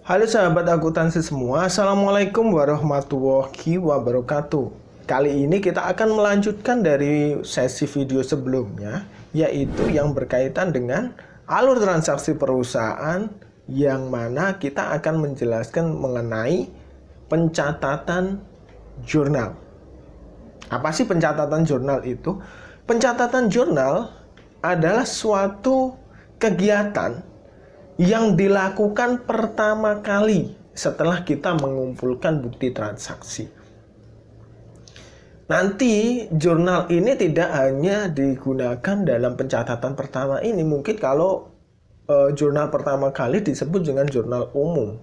Halo sahabat akuntansi semua, Assalamualaikum warahmatullahi wabarakatuh. Kali ini kita akan melanjutkan dari sesi video sebelumnya, yaitu yang berkaitan dengan alur transaksi perusahaan, yang mana kita akan menjelaskan mengenai pencatatan jurnal. Apa sih pencatatan jurnal itu? Pencatatan jurnal adalah suatu kegiatan yang dilakukan pertama kali setelah kita mengumpulkan bukti transaksi. Nanti jurnal ini tidak hanya digunakan dalam pencatatan pertama ini. Mungkin kalau jurnal pertama kali disebut dengan jurnal umum.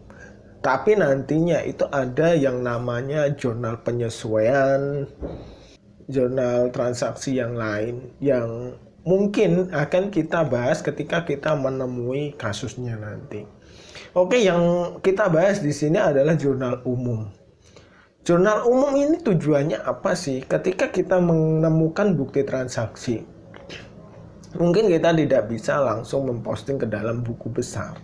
Tapi nantinya itu ada yang namanya jurnal penyesuaian, jurnal transaksi yang lain yang mungkin akan kita bahas ketika kita menemui kasusnya nanti. Oke, yang kita bahas di sini adalah jurnal umum. Jurnal umum ini tujuannya apa sih? Ketika kita menemukan bukti transaksi, mungkin kita tidak bisa langsung memposting ke dalam buku besar.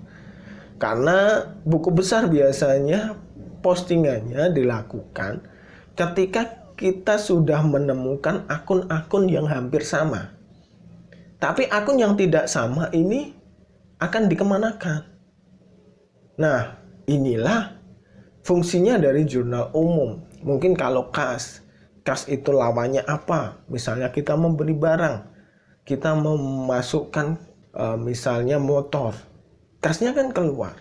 Karena buku besar biasanya postingannya dilakukan ketika kita sudah menemukan akun-akun yang hampir sama. Tapi akun yang tidak sama ini akan dikemanakan. Nah, inilah fungsinya dari jurnal umum. Mungkin kalau kas itu lawannya apa? Misalnya kita membeli barang, kita memasukkan misalnya motor, kasnya kan keluar.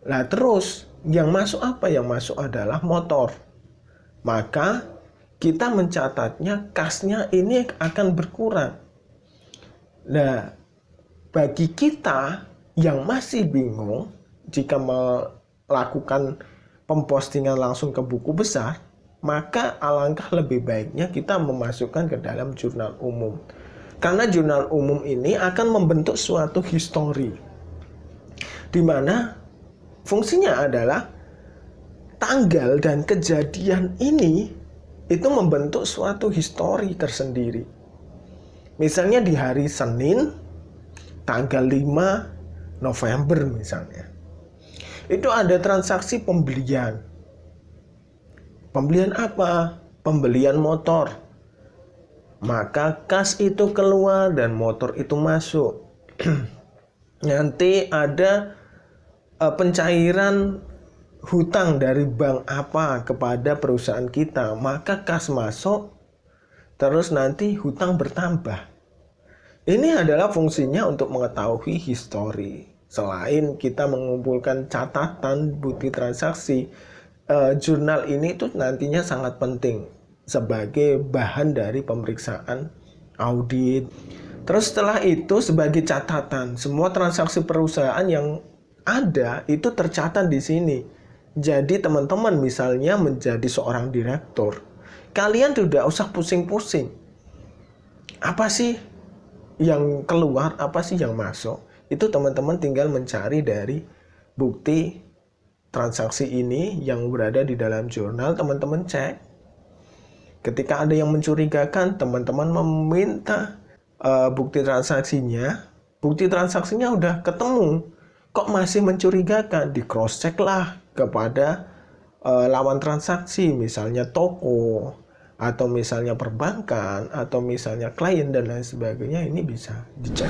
Nah terus yang masuk apa? Yang masuk adalah motor. Maka kita mencatatnya kasnya ini akan berkurang. Nah, bagi kita yang masih bingung jika melakukan pempostingan langsung ke buku besar, maka alangkah lebih baiknya kita memasukkan ke dalam jurnal umum. Karena jurnal umum ini akan membentuk suatu histori, di mana fungsinya adalah tanggal dan kejadian ini itu membentuk suatu histori tersendiri. Misalnya di hari Senin, tanggal 5 November misalnya. Itu ada transaksi pembelian. Pembelian apa? Pembelian motor. Maka kas itu keluar dan motor itu masuk. Nanti ada pencairan hutang dari bank apa kepada perusahaan kita. Maka kas masuk, terus nanti hutang bertambah. Ini adalah fungsinya untuk mengetahui histori. Selain kita mengumpulkan catatan bukti transaksi, jurnal ini tuh nantinya sangat penting sebagai bahan dari pemeriksaan audit. Terus setelah itu sebagai catatan, semua transaksi perusahaan yang ada itu tercatat di sini. Jadi teman-teman misalnya menjadi seorang direktur, kalian tidak usah pusing-pusing. Apa sih yang keluar, apa sih yang masuk? Itu teman-teman tinggal mencari dari bukti transaksi ini yang berada di dalam jurnal, teman-teman cek. Ketika ada yang mencurigakan, teman-teman meminta bukti transaksinya. Bukti transaksinya udah ketemu, kok masih mencurigakan? Di cross check lah kepada lawan transaksi, misalnya toko, atau misalnya perbankan, atau misalnya klien dan lain sebagainya. Ini bisa dicek.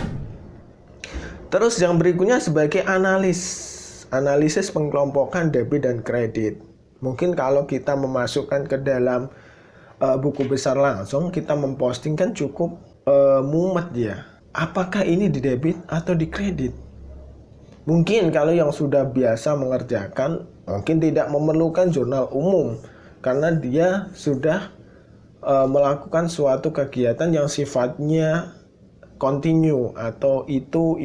Terus yang berikutnya sebagai analisis pengelompokan debit dan kredit. Mungkin kalau kita memasukkan ke dalam buku besar langsung, kita memposting kan cukup mumet ya. Apakah ini di debit atau di kredit? Mungkin kalau yang sudah biasa mengerjakan, mungkin tidak memerlukan jurnal umum, karena dia sudah melakukan suatu kegiatan yang sifatnya continue, atau itu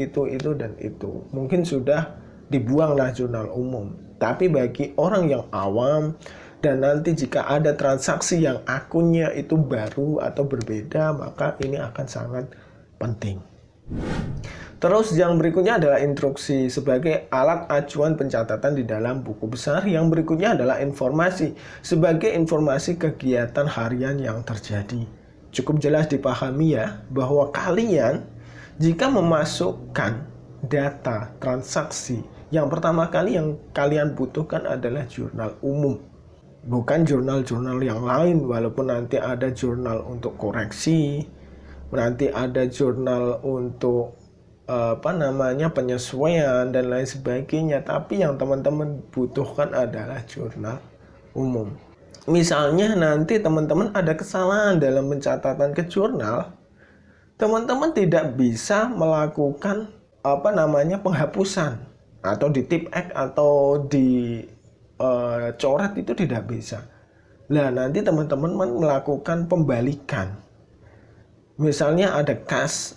dan itu. Mungkin sudah dibuanglah jurnal umum. Tapi bagi orang yang awam, dan nanti jika ada transaksi yang akunnya itu baru atau berbeda, maka ini akan sangat penting. Terus yang berikutnya adalah instruksi sebagai alat acuan pencatatan di dalam buku besar. Yang berikutnya adalah informasi sebagai informasi kegiatan harian yang terjadi. Cukup jelas dipahami ya, bahwa kalian jika memasukkan data transaksi Yang pertama kali yang kalian butuhkan adalah jurnal umum. Bukan jurnal-jurnal yang lain, walaupun nanti ada jurnal untuk koreksi, nanti ada jurnal untuk penyesuaian dan lain sebagainya, tapi yang teman-teman butuhkan adalah jurnal umum. Misalnya nanti teman-teman ada kesalahan dalam pencatatan ke jurnal, teman-teman tidak bisa melakukan penghapusan atau di tip X atau di coret, itu tidak bisa. Nah, nanti teman-teman melakukan pembalikan. Misalnya ada kas,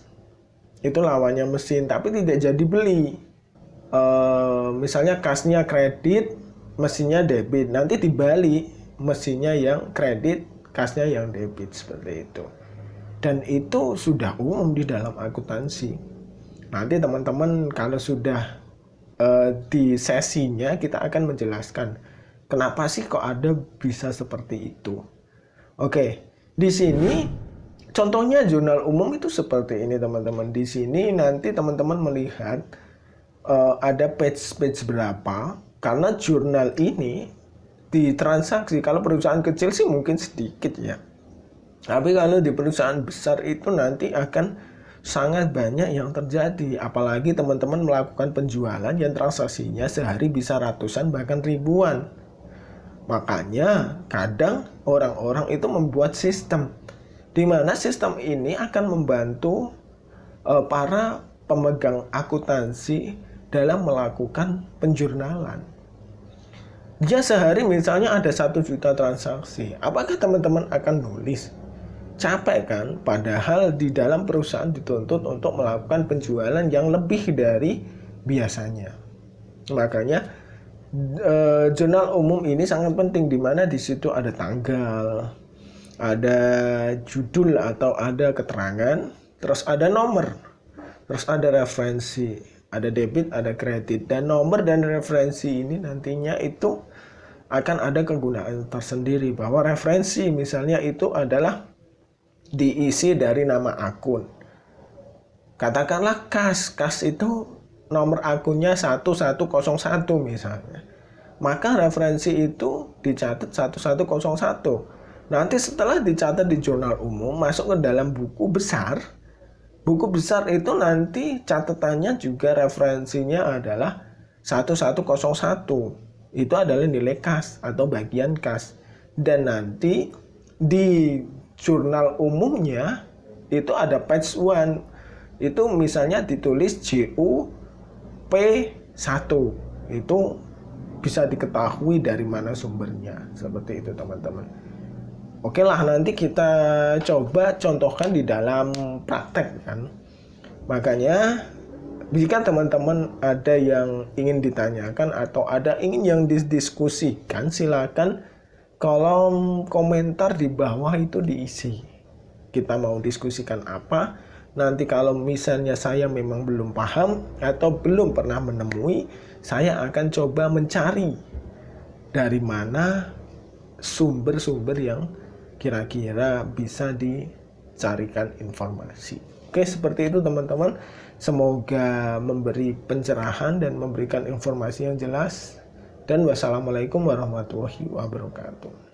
itu lawannya mesin, tapi tidak jadi beli. Misalnya kasnya kredit, mesinnya debit, nanti dibalik, mesinnya yang kredit, kasnya yang debit, seperti itu. Dan itu sudah umum di dalam akuntansi. Nanti teman-teman kalau sudah di sesinya kita akan menjelaskan kenapa sih kok ada bisa seperti itu. Oke, di sini contohnya jurnal umum itu seperti ini teman-teman. Di sini nanti teman-teman melihat ada page berapa, karena jurnal ini di transaksi, kalau perusahaan kecil sih mungkin sedikit ya. Tapi kalau di perusahaan besar itu nanti akan sangat banyak yang terjadi. Apalagi teman-teman melakukan penjualan yang transaksinya sehari bisa ratusan bahkan ribuan. Makanya kadang orang-orang itu membuat sistem, di mana sistem ini akan membantu para pemegang akuntansi dalam melakukan penjurnalan. Dia sehari misalnya ada 1 juta transaksi. Apakah teman-teman akan nulis? Capek kan? Padahal di dalam perusahaan dituntut untuk melakukan penjualan yang lebih dari biasanya. Makanya jurnal umum ini sangat penting, di mana di situ ada tanggal, ada judul atau ada keterangan, terus ada nomor, terus ada referensi, ada debit, ada kredit, dan nomor dan referensi ini nantinya itu akan ada kegunaan tersendiri, bahwa referensi misalnya itu adalah diisi dari nama akun. Katakanlah kas itu nomor akunnya 1101 misalnya. Maka referensi itu dicatat 1101. Nanti setelah dicatat di jurnal umum, masuk ke dalam buku besar. Buku besar itu nanti catatannya juga referensinya adalah 1101. Itu adalah nilai kas atau bagian kas. Dan nanti di jurnal umumnya itu ada page 1, itu misalnya ditulis JUP1, itu bisa diketahui dari mana sumbernya, seperti itu teman-teman. Oke lah, nanti kita coba contohkan di dalam praktek kan. Makanya jika teman-teman ada yang ingin ditanyakan atau ada ingin yang didiskusikan, silakan kolom komentar di bawah itu diisi. Kita mau diskusikan apa? Nanti kalau misalnya saya memang belum paham atau belum pernah menemui, saya akan coba mencari dari mana sumber-sumber yang kira-kira bisa dicarikan informasi. Oke, seperti itu teman-teman. Semoga memberi pencerahan dan memberikan informasi yang jelas. Dan wassalamualaikum warahmatullahi wabarakatuh.